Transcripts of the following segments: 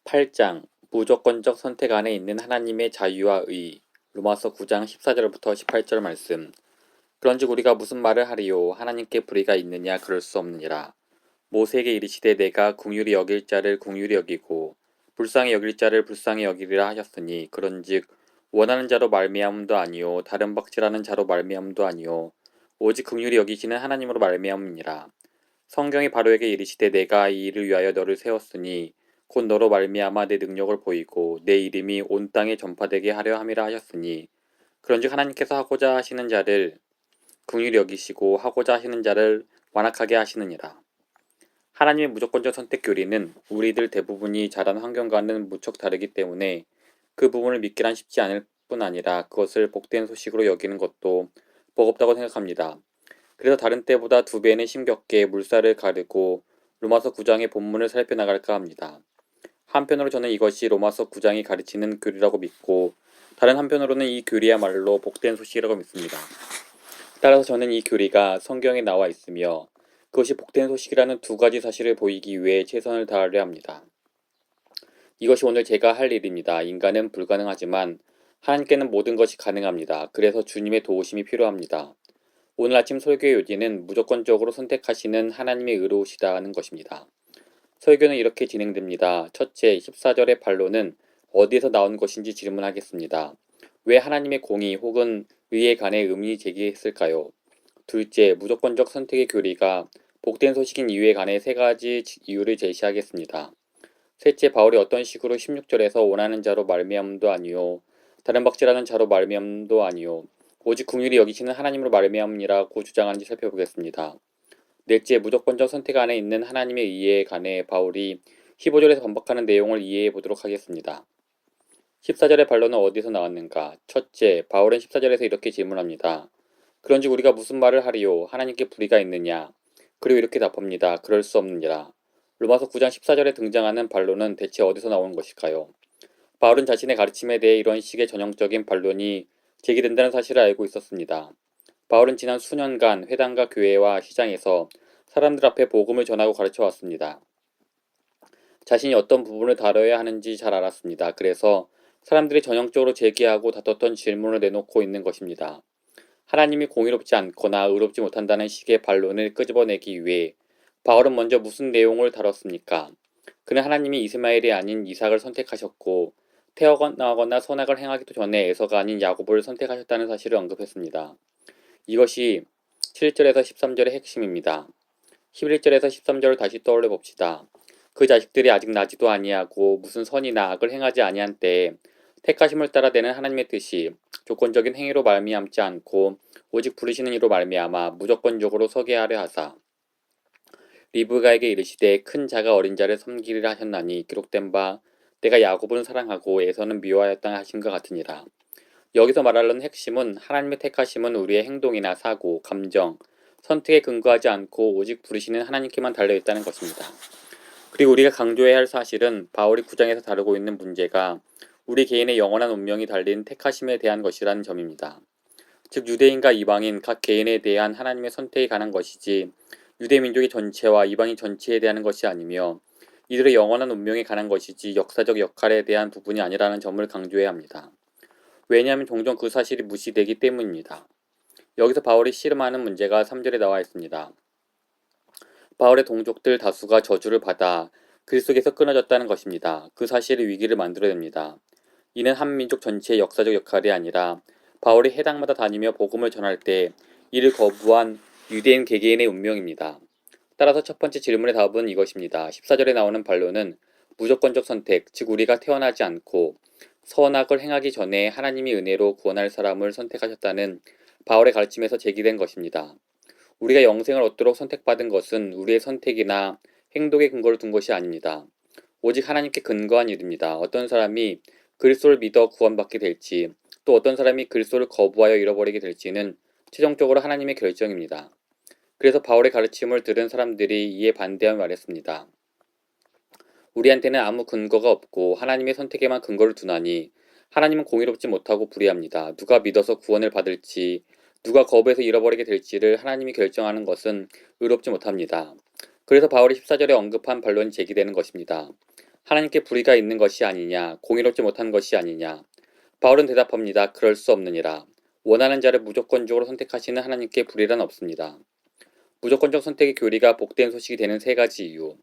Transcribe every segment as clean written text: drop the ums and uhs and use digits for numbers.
8장 무조건적 선택 안에 있는 하나님의 자유와 의. 로마서 9장 14절부터 18절 말씀. 그런즉 우리가 무슨 말을 하리요? 하나님께 불의가 있느냐? 그럴 수 없느니라. 모세에게 이르시되 내가 긍휼히 여길 자를 긍휼히 여기고 불쌍히 여길 자를 불쌍히 여기리라 하셨으니, 그런즉 원하는 자로 말미암음도 아니요 다른 박질하는 자로 말미암음도 아니요 오직 긍휼히 여기시는 하나님으로 말미암음이니라. 성경이 바로에게 이르시되 내가 이 일을 위하여 너를 세웠으니 곧 너로 말미암아 내 능력을 보이고 내 이름이 온 땅에 전파되게 하려 함이라 하셨으니, 그런즉 하나님께서 하고자 하시는 자를 긍휼히 여기시고 하고자 하시는 자를 완악하게 하시느니라. 하나님의 무조건적 선택 교리는 우리들 대부분이 자란 환경과는 무척 다르기 때문에 그 부분을 믿기란 쉽지 않을 뿐 아니라 그것을 복된 소식으로 여기는 것도 버겁다고 생각합니다. 그래서 다른 때보다 2배는 심겹게 물살을 가르고 로마서 9장의 본문을 살펴나갈까 합니다. 한편으로 저는 이것이 로마서 9장이 가르치는 교리라고 믿고, 다른 한편으로는 이 교리야말로 복된 소식이라고 믿습니다. 따라서 저는 이 교리가 성경에 나와 있으며 그것이 복된 소식이라는 두 가지 사실을 보이기 위해 최선을 다하려 합니다. 이것이 오늘 제가 할 일입니다. 인간은 불가능하지만 하나님께는 모든 것이 가능합니다. 그래서 주님의 도우심이 필요합니다. 오늘 아침 설교의 요지는 무조건적으로 선택하시는 하나님의 의로우시다는 것입니다. 설교는 이렇게 진행됩니다. 첫째, 14절의 반론은 어디에서 나온 것인지 질문하겠습니다. 왜 하나님의 공의 혹은 의에 관해 의문이 제기했을까요? 둘째, 무조건적 선택의 교리가 복된 소식인 이유에 관해 3가지 이유를 제시하겠습니다. 셋째, 바울이 어떤 식으로 16절에서 원하는 자로 말미암음도 아니요 다른 박질하는 자로 말미암음도 아니요 오직 긍휼히 여기시는 하나님으로 말미암음이라고 주장하는지 살펴보겠습니다. 넷째, 무조건적 선택 안에 있는 하나님의 의에 관해 바울이 15절에서 반박하는 내용을 이해해 보도록 하겠습니다. 14절의 반론은 어디서 나왔는가? 첫째, 바울은 14절에서 이렇게 질문합니다. 그런즉 우리가 무슨 말을 하리요? 하나님께 불의가 있느냐? 그리고 이렇게 답합니다. 그럴 수 없느니라. 로마서 9장 14절에 등장하는 반론은 대체 어디서 나온 것일까요? 바울은 자신의 가르침에 대해 이런 식의 전형적인 반론이 제기된다는 사실을 알고 있었습니다. 바울은 지난 수년간 회당과 교회와 시장에서 사람들 앞에 복음을 전하고 가르쳐 왔습니다. 자신이 어떤 부분을 다뤄야 하는지 잘 알았습니다. 그래서 사람들이 전형적으로 제기하고 다퉜던 질문을 내놓고 있는 것입니다. 하나님이 공의롭지 않거나 의롭지 못한다는 식의 반론을 끄집어내기 위해 바울은 먼저 무슨 내용을 다뤘습니까? 그는 하나님이 이스마엘이 아닌 이삭을 선택하셨고 태어나거나 선악을 행하기도 전에 에서가 아닌 야곱을 선택하셨다는 사실을 언급했습니다. 이것이 7절에서 13절의 핵심입니다. 11절에서 13절을 다시 떠올려 봅시다. 그 자식들이 아직 나지도 아니하고 무슨 선이나 악을 행하지 아니한 때에 택하심을 따라 되는 하나님의 뜻이 조건적인 행위로 말미암지 않고 오직 부르시는 이로 말미암아 무조건적으로 서게 하려 하사 리브가에게 이르시되 큰 자가 어린 자를 섬기리라 하셨나니 기록된 바 내가 야곱은 사랑하고 에서는 미워하였다 하신 것 같으니라. 여기서 말하는 핵심은 하나님의 택하심은 우리의 행동이나 사고, 감정, 선택에 근거하지 않고 오직 부르시는 하나님께만 달려있다는 것입니다. 그리고 우리가 강조해야 할 사실은 바울이 9장에서 다루고 있는 문제가 우리 개인의 영원한 운명이 달린 택하심에 대한 것이라는 점입니다. 즉 유대인과 이방인 각 개인에 대한 하나님의 선택에 관한 것이지 유대 민족의 전체와 이방인 전체에 대한 것이 아니며 이들의 영원한 운명에 관한 것이지 역사적 역할에 대한 부분이 아니라는 점을 강조해야 합니다. 왜냐하면 종종 그 사실이 무시되기 때문입니다. 여기서 바울이 씨름하는 문제가 3절에 나와 있습니다. 바울의 동족들 다수가 저주를 받아 그리스도께서 끊어졌다는 것입니다. 그 사실이 위기를 만들어냅니다. 이는 한 민족 전체의 역사적 역할이 아니라 바울이 해당마다 다니며 복음을 전할 때 이를 거부한 유대인 개개인의 운명입니다. 따라서 첫 번째 질문의 답은 이것입니다. 14절에 나오는 반론은 무조건적 선택, 즉 우리가 태어나지 않고 선악을 행하기 전에 하나님이 은혜로 구원할 사람을 선택하셨다는 바울의 가르침에서 제기된 것입니다. 우리가 영생을 얻도록 선택받은 것은 우리의 선택이나 행동에 근거를 둔 것이 아닙니다. 오직 하나님께 근거한 일입니다. 어떤 사람이 그리스도를 믿어 구원받게 될지, 또 어떤 사람이 그리스도를 거부하여 잃어버리게 될지는 최종적으로 하나님의 결정입니다. 그래서 바울의 가르침을 들은 사람들이 이에 반대하며 말했습니다. 우리한테는 아무 근거가 없고 하나님의 선택에만 근거를 두나니 하나님은 공의롭지 못하고 불의합니다. 누가 믿어서 구원을 받을지, 누가 거부해서 잃어버리게 될지를 하나님이 결정하는 것은 의롭지 못합니다. 그래서 바울이 14절에 언급한 반론이 제기되는 것입니다. 하나님께 불의가 있는 것이 아니냐, 공의롭지 못한 것이 아니냐. 바울은 대답합니다. 그럴 수 없느니라. 원하는 자를 무조건적으로 선택하시는 하나님께 불의란 없습니다. 무조건적 선택의 교리가 복된 소식이 되는 세 가지 이유.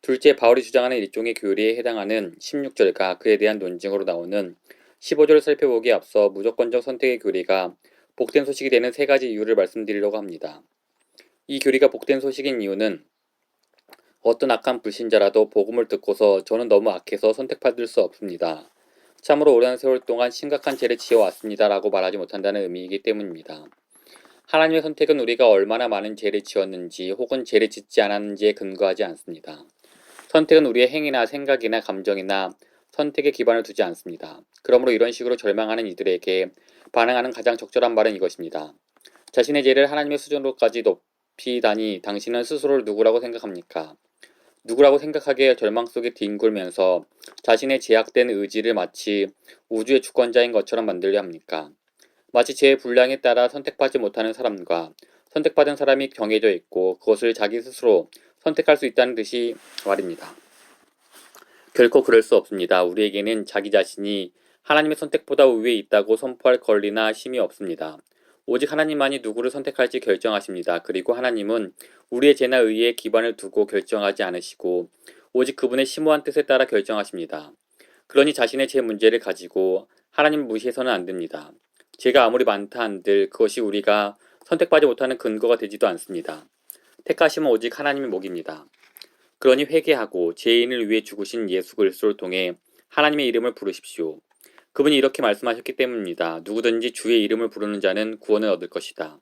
둘째, 바울이 주장하는 일종의 교리에 해당하는 16절과 그에 대한 논증으로 나오는 15절을 살펴보기에 앞서 무조건적 선택의 교리가 복된 소식이 되는 세 가지 이유를 말씀드리려고 합니다. 이 교리가 복된 소식인 이유는 어떤 악한 불신자라도 복음을 듣고서 저는 너무 악해서 선택받을 수 없습니다. 참으로 오랜 세월 동안 심각한 죄를 지어왔습니다. 라고 말하지 못한다는 의미이기 때문입니다. 하나님의 선택은 우리가 얼마나 많은 죄를 지었는지 혹은 죄를 짓지 않았는지에 근거하지 않습니다. 선택은 우리의 행위나 생각이나 감정이나 선택에 기반을 두지 않습니다. 그러므로 이런 식으로 절망하는 이들에게 반응하는 가장 적절한 말은 이것입니다. 자신의 죄를 하나님의 수준으로까지 높이다니 당신은 스스로를 누구라고 생각합니까? 누구라고 생각하기에 절망 속에 뒹굴면서 자신의 제약된 의지를 마치 우주의 주권자인 것처럼 만들려 합니까? 마치 죄의 분량에 따라 선택받지 못하는 사람과 선택받은 사람이 정해져 있고 그것을 자기 스스로 선택할 수 있다는 듯이 말입니다. 결코 그럴 수 없습니다. 우리에게는 자기 자신이 하나님의 선택보다 우위에 있다고 선포할 권리나 힘이 없습니다. 오직 하나님만이 누구를 선택할지 결정하십니다. 그리고 하나님은 우리의 죄나 의에 기반을 두고 결정하지 않으시고 오직 그분의 심오한 뜻에 따라 결정하십니다. 그러니 자신의 죄 문제를 가지고 하나님을 무시해서는 안 됩니다. 죄가 아무리 많다 한들 그것이 우리가 선택받지 못하는 근거가 되지도 않습니다. 택하심은 오직 하나님의 목입니다. 그러니 회개하고 죄인을 위해 죽으신 예수 그리스도를 통해 하나님의 이름을 부르십시오. 그분이 이렇게 말씀하셨기 때문입니다. 누구든지 주의 이름을 부르는 자는 구원을 얻을 것이다.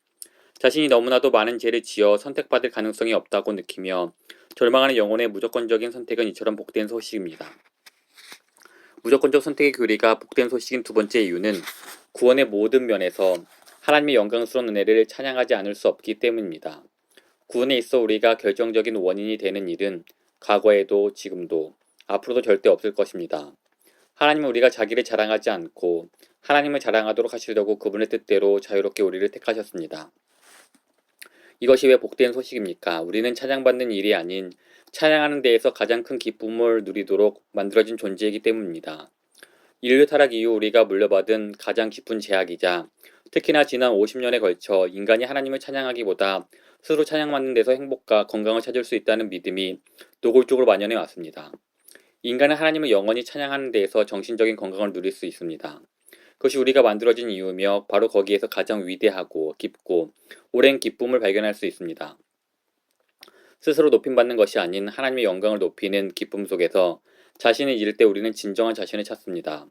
자신이 너무나도 많은 죄를 지어 선택받을 가능성이 없다고 느끼며 절망하는 영혼의 무조건적인 선택은 이처럼 복된 소식입니다. 무조건적 선택의 교리가 복된 소식인 두 번째 이유는 구원의 모든 면에서 하나님의 영광스러운 은혜를 찬양하지 않을 수 없기 때문입니다. 구원에 있어 우리가 결정적인 원인이 되는 일은 과거에도 지금도 앞으로도 절대 없을 것입니다. 하나님은 우리가 자기를 자랑하지 않고 하나님을 자랑하도록 하시려고 그분의 뜻대로 자유롭게 우리를 택하셨습니다. 이것이 왜 복된 소식입니까? 우리는 찬양받는 일이 아닌 찬양하는 데에서 가장 큰 기쁨을 누리도록 만들어진 존재이기 때문입니다. 인류 타락 이후 우리가 물려받은 가장 깊은 죄악이자 특히나 지난 50년에 걸쳐 인간이 하나님을 찬양하기보다 스스로 찬양받는 데서 행복과 건강을 찾을 수 있다는 믿음이 노골적으로 만연해 왔습니다. 인간은 하나님을 영원히 찬양하는 데에서 정신적인 건강을 누릴 수 있습니다. 그것이 우리가 만들어진 이유며 바로 거기에서 가장 위대하고 깊고 오랜 기쁨을 발견할 수 있습니다. 스스로 높임받는 것이 아닌 하나님의 영광을 높이는 기쁨 속에서 자신을 잃을 때 우리는 진정한 자신을 찾습니다.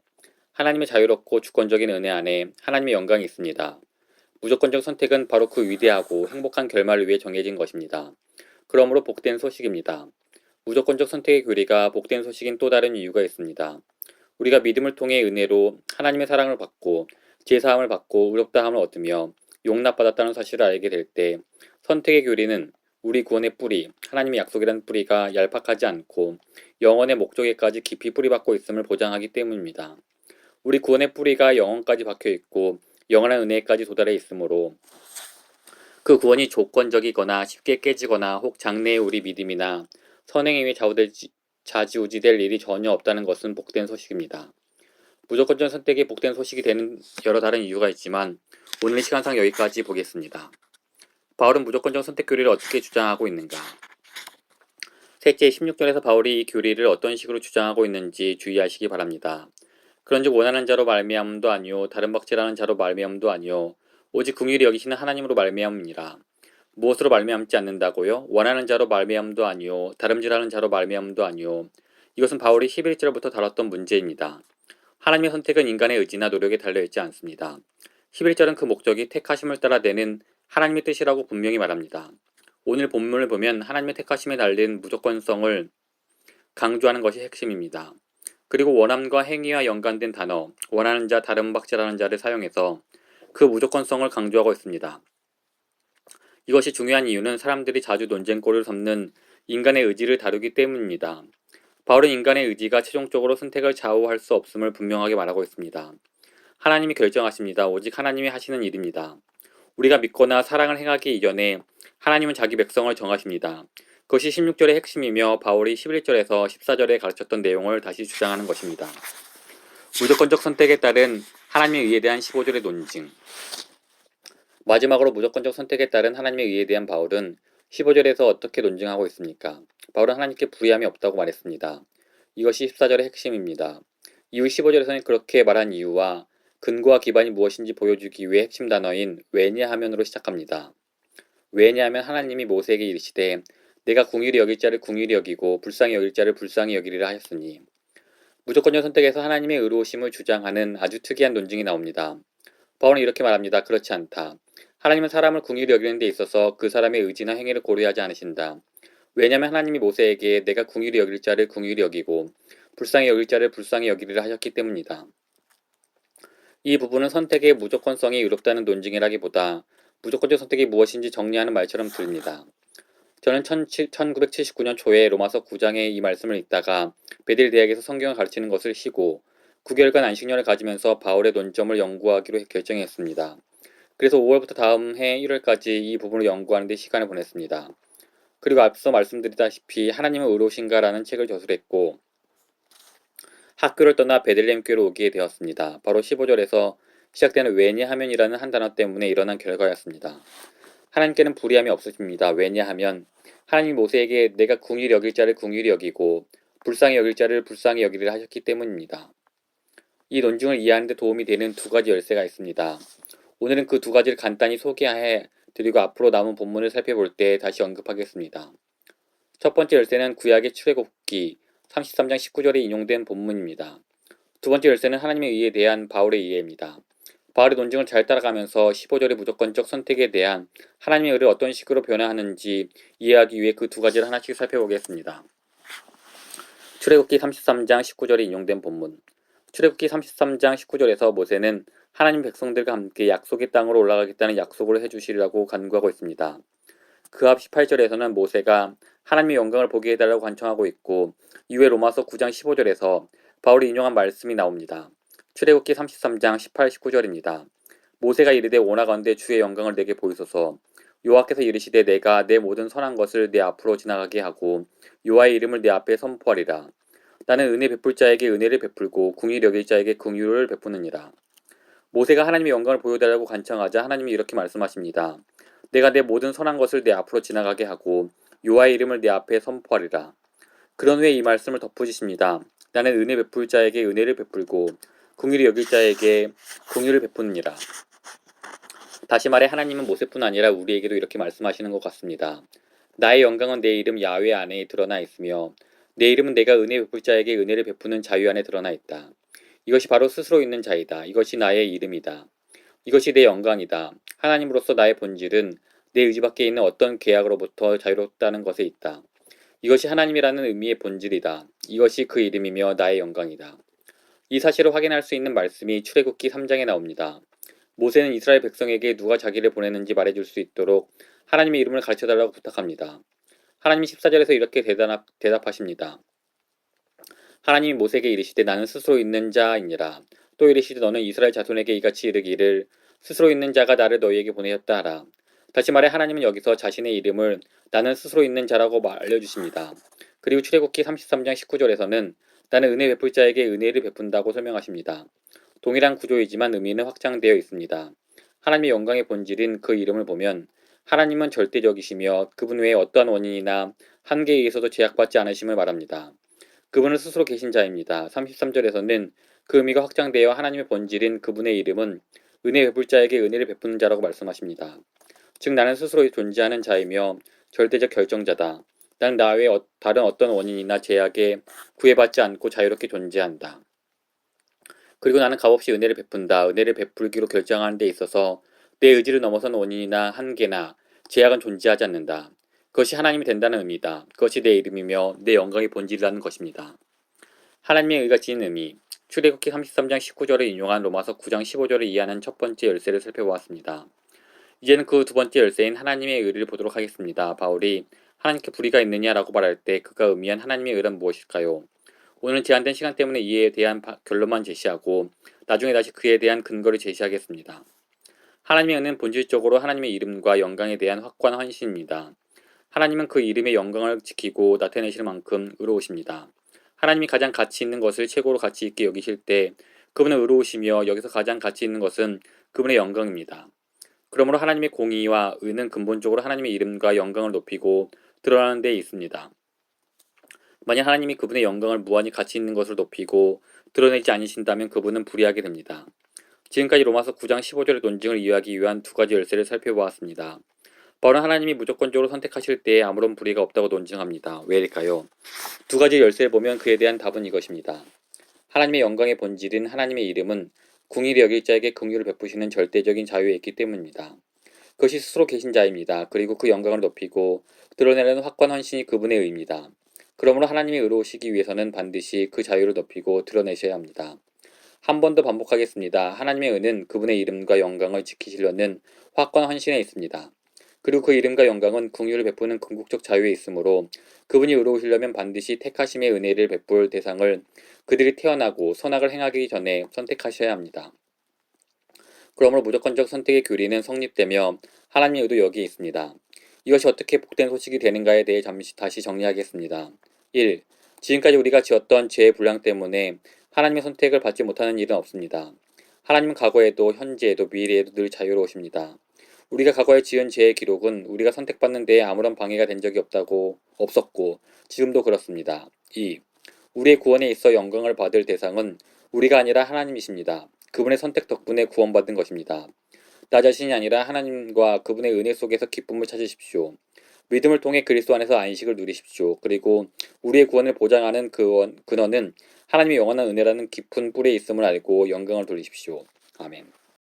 하나님의 자유롭고 주권적인 은혜 안에 하나님의 영광이 있습니다. 무조건적 선택은 바로 그 위대하고 행복한 결말을 위해 정해진 것입니다. 그러므로 복된 소식입니다. 무조건적 선택의 교리가 복된 소식인 또 다른 이유가 있습니다. 우리가 믿음을 통해 은혜로 하나님의 사랑을 받고 제사함을 받고 의롭다함을 얻으며 용납받았다는 사실을 알게 될 때 선택의 교리는 우리 구원의 뿌리, 하나님의 약속이라는 뿌리가 얄팍하지 않고 영원의 목적에까지 깊이 뿌리박고 있음을 보장하기 때문입니다. 우리 구원의 뿌리가 영원까지 박혀있고 영원한 은혜까지 도달해 있으므로 그 구원이 조건적이거나 쉽게 깨지거나 혹 장래의 우리 믿음이나 선행에 의해 좌지우지될 일이 전혀 없다는 것은 복된 소식입니다. 무조건적 선택이 복된 소식이 되는 여러 다른 이유가 있지만 오늘 시간상 여기까지 보겠습니다. 바울은 무조건적 선택 교리를 어떻게 주장하고 있는가? 셋째, 16절에서 바울이 이 교리를 어떤 식으로 주장하고 있는지 주의하시기 바랍니다. 그런즉 원하는 자로 말미암음도 아니요 다른 박제라는 자로 말미암음도 아니요 오직 긍휼히 여기시는 하나님으로 말미암음이라. 무엇으로 말미암지 않는다고요? 원하는 자로 말미암음도 아니요 다름질하는 자로 말미암음도 아니요. 이것은 바울이 11절부터 다뤘던 문제입니다. 하나님의 선택은 인간의 의지나 노력에 달려있지 않습니다. 11절은 그 목적이 택하심을 따라 내는 하나님의 뜻이라고 분명히 말합니다. 오늘 본문을 보면 하나님의 택하심에 달린 무조건성을 강조하는 것이 핵심입니다. 그리고 원함과 행위와 연관된 단어, 원하는 자, 다른 박제라는 자를 사용해서 그 무조건성을 강조하고 있습니다. 이것이 중요한 이유는 사람들이 자주 논쟁거리를 삼는 인간의 의지를 다루기 때문입니다. 바울은 인간의 의지가 최종적으로 선택을 좌우할 수 없음을 분명하게 말하고 있습니다. 하나님이 결정하십니다. 오직 하나님이 하시는 일입니다. 우리가 믿거나 사랑을 행하기 이전에 하나님은 자기 백성을 정하십니다. 그것이 16절의 핵심이며 바울이 11절에서 14절에 가르쳤던 내용을 다시 주장하는 것입니다. 무조건적 선택에 따른 하나님의 의에 대한 15절의 논증. 마지막으로 무조건적 선택에 따른 하나님의 의에 대한 바울은 15절에서 어떻게 논증하고 있습니까? 바울은 하나님께 불의함이 없다고 말했습니다. 이것이 14절의 핵심입니다. 이후 15절에서는 그렇게 말한 이유와 근거와 기반이 무엇인지 보여주기 위해 핵심 단어인 왜냐하면으로 시작합니다. 왜냐하면 하나님이 모세에게 이르시되 내가 궁휼히 여길 자를 궁휼히 여기고 불쌍히 여길 자를 불쌍히 여기리라 하셨으니, 무조건적 선택에서 하나님의 의로우심을 주장하는 아주 특이한 논증이 나옵니다. 바울은 이렇게 말합니다. 그렇지 않다. 하나님은 사람을 궁휼히 여기는 데 있어서 그 사람의 의지나 행위를 고려하지 않으신다. 왜냐하면 하나님이 모세에게 내가 궁휼히 여길 자를 궁휼히 여기고 불쌍히 여길 자를 불쌍히 여기리라 하셨기 때문이다. 이 부분은 선택의 무조건성이 의롭다는 논증이라기보다 무조건적 선택이 무엇인지 정리하는 말처럼 들립니다. 저는 1979년 초에 로마서 9장의 이 말씀을 읽다가 베델 대학에서 성경을 가르치는 것을 쉬고 9개월간 안식년을 가지면서 바울의 논점을 연구하기로 결정했습니다. 그래서 5월부터 다음 해 1월까지 이 부분을 연구하는 데 시간을 보냈습니다. 그리고 앞서 말씀드리다시피 하나님은 의로우신가라는 책을 저술했고 학교를 떠나 베들레헴 교회로 오게 되었습니다. 바로 15절에서 시작되는 왜냐하면이라는 한 단어 때문에 일어난 결과였습니다. 하나님께는 불의함이 없으십니다. 왜냐하면 하나님이 모세에게 내가 궁휼히 여길 자를 궁휼히 여기고 불쌍히 여길 자를 불쌍히 여기리라 하셨기 때문입니다. 이 논증을 이해하는 데 도움이 되는 두 가지 열쇠가 있습니다. 오늘은 그 두 가지를 간단히 소개해 드리고 앞으로 남은 본문을 살펴볼 때 다시 언급하겠습니다. 첫 번째 열쇠는 구약의 출애굽기 33장 19절에 인용된 본문입니다. 두 번째 열쇠는 하나님의 의에 대한 바울의 이해입니다. 바울의 논증을 잘 따라가면서 15절의 무조건적 선택에 대한 하나님의 의를 어떤 식으로 변화하는지 이해하기 위해 그 두 가지를 하나씩 살펴보겠습니다. 출애굽기 33장 19절에 인용된 본문. 출애굽기 33장 19절에서 모세는 하나님 백성들과 함께 약속의 땅으로 올라가겠다는 약속을 해주시리라고 간구하고 있습니다. 그 앞 18절에서는 모세가 하나님의 영광을 보게 해달라고 간청하고 있고, 이후에 로마서 9장 15절에서 바울이 인용한 말씀이 나옵니다. 출애굽기 33장 18, 19절입니다. 모세가 이르되 원하건대 주의 영광을 내게 보이소서. 여호와께서 이르시되 내가 내 모든 선한 것을 내 앞으로 지나가게 하고 여호와의 이름을 내 앞에 선포하리라. 나는 은혜 베풀 자에게 은혜를 베풀고 궁휼히 여길 자에게 궁휼을 베푸느니라. 모세가 하나님의 영광을 보여달라고 간청하자 하나님이 이렇게 말씀하십니다. 내가 내 모든 선한 것을 내 앞으로 지나가게 하고 여호와의 이름을 내 앞에 선포하리라. 그런 후에 이 말씀을 덧붙이십니다. 나는 은혜 베풀 자에게 은혜를 베풀고 궁휼히 여길 자에게 궁휼을 베푸느니라. 다시 말해 하나님은 모세뿐 아니라 우리에게도 이렇게 말씀하시는 것 같습니다. 나의 영광은 내 이름 야훼 안에 드러나 있으며 내 이름은 내가 은혜 베풀 자에게 은혜를 베푸는 자유 안에 드러나 있다. 이것이 바로 스스로 있는 자이다. 이것이 나의 이름이다. 이것이 내 영광이다. 하나님으로서 나의 본질은 내 의지 밖에 있는 어떤 계약으로부터 자유롭다는 것에 있다. 이것이 하나님이라는 의미의 본질이다. 이것이 그 이름이며 나의 영광이다. 이 사실을 확인할 수 있는 말씀이 출애굽기 3장에 나옵니다. 모세는 이스라엘 백성에게 누가 자기를 보냈는지 말해줄 수 있도록 하나님의 이름을 가르쳐달라고 부탁합니다. 하나님이 14절에서 이렇게 대답하십니다. 하나님이 모세에게 이르시되 나는 스스로 있는 자이니라. 또 이르시되 너는 이스라엘 자손에게 이같이 이르기를 스스로 있는 자가 나를 너희에게 보내셨다 하라. 다시 말해 하나님은 여기서 자신의 이름을 나는 스스로 있는 자라고 알려주십니다. 그리고 출애굽기 33장 19절에서는 나는 은혜 베풀 자에게 은혜를 베푼다고 설명하십니다. 동일한 구조이지만 의미는 확장되어 있습니다. 하나님의 영광의 본질인 그 이름을 보면 하나님은 절대적이시며 그분 외에 어떠한 원인이나 한계에 의해서도 제약받지 않으심을 말합니다. 그분은 스스로 계신 자입니다. 33절에서는 그 의미가 확장되어 하나님의 본질인 그분의 이름은 은혜 베풀 자에게 은혜를 베푸는 자라고 말씀하십니다. 즉 나는 스스로 존재하는 자이며 절대적 결정자다. 나는 나 외에 다른 어떤 원인이나 제약에 구애받지 않고 자유롭게 존재한다. 그리고 나는 값없이 은혜를 베푼다. 은혜를 베풀기로 결정하는 데 있어서 내 의지를 넘어선 원인이나 한계나 제약은 존재하지 않는다. 그것이 하나님이 된다는 의미다. 그것이 내 이름이며 내 영광의 본질이라는 것입니다. 하나님의 의가 지닌 의미. 출애굽기 33장 19절을 인용한 로마서 9장 15절을 이해하는 첫 번째 열쇠를 살펴보았습니다. 이제는 그 두 번째 열쇠인 하나님의 의를 보도록 하겠습니다. 바울이 하나님께 불의가 있느냐라고 말할 때 그가 의미한 하나님의 의란 무엇일까요? 오늘은 제한된 시간 때문에 이에 대한 결론만 제시하고 나중에 다시 그에 대한 근거를 제시하겠습니다. 하나님의 의는 본질적으로 하나님의 이름과 영광에 대한 확고한 헌신입니다. 하나님은 그 이름의 영광을 지키고 나타내실 만큼 의로우십니다. 하나님이 가장 가치 있는 것을 최고로 가치 있게 여기실 때 그분은 의로우시며 여기서 가장 가치 있는 것은 그분의 영광입니다. 그러므로 하나님의 공의와 의는 근본적으로 하나님의 이름과 영광을 높이고 드러나는 데 있습니다. 만약 하나님이 그분의 영광을 무한히 가치 있는 것을 높이고 드러내지 않으신다면 그분은 불의하게 됩니다. 지금까지 로마서 9장 15절의 논증을 이해하기 위한 두 가지 열쇠를 살펴보았습니다. 바울은 하나님이 무조건적으로 선택하실 때에 아무런 불의가 없다고 논증합니다. 왜일까요? 두 가지 열쇠를 보면 그에 대한 답은 이것입니다. 하나님의 영광의 본질인 하나님의 이름은 궁일이 여길 자에게 긍휼을 베푸시는 절대적인 자유에 있기 때문입니다. 그것이 스스로 계신 자입니다. 그리고 그 영광을 높이고 드러내려는 확고한 헌신이 그분의 의입니다. 그러므로 하나님이 의로우시기 위해서는 반드시 그 자유를 높이고 드러내셔야 합니다. 한 번 더 반복하겠습니다. 하나님의 의는 그분의 이름과 영광을 지키시려는 확고한 헌신에 있습니다. 그리고 그 이름과 영광은 긍휼을 베푸는 궁극적 자유에 있으므로 그분이 의로우시려면 반드시 택하심의 은혜를 베풀 대상을 그들이 태어나고 선악을 행하기 전에 선택하셔야 합니다. 그러므로 무조건적 선택의 교리는 성립되며 하나님의 의도 여기에 있습니다. 이것이 어떻게 복된 소식이 되는가에 대해 잠시 다시 정리하겠습니다. 1. 지금까지 우리가 지었던 죄의 분량 때문에 하나님의 선택을 받지 못하는 일은 없습니다. 하나님은 과거에도 현재에도 미래에도 늘 자유로우십니다. 우리가 과거에 지은 죄의 기록은 우리가 선택받는 데에 아무런 방해가 된 적이 없었고 지금도 그렇습니다. 2. 우리의 구원에 있어 영광을 받을 대상은 우리가 아니라 하나님이십니다. 그분의 선택 덕분에 구원받은 것입니다. 나 자신이 아니라 하나님과 그분의 은혜 속에서 기쁨을 찾으십시오. 믿음을 통해 그리스도 안에서 안식을 누리십시오. 그리고 우리의 구원을 보장하는 근원은 하나님의 영원한 은혜라는 깊은 뿔에 있음을 알고 영광을 돌리십시오. 아멘.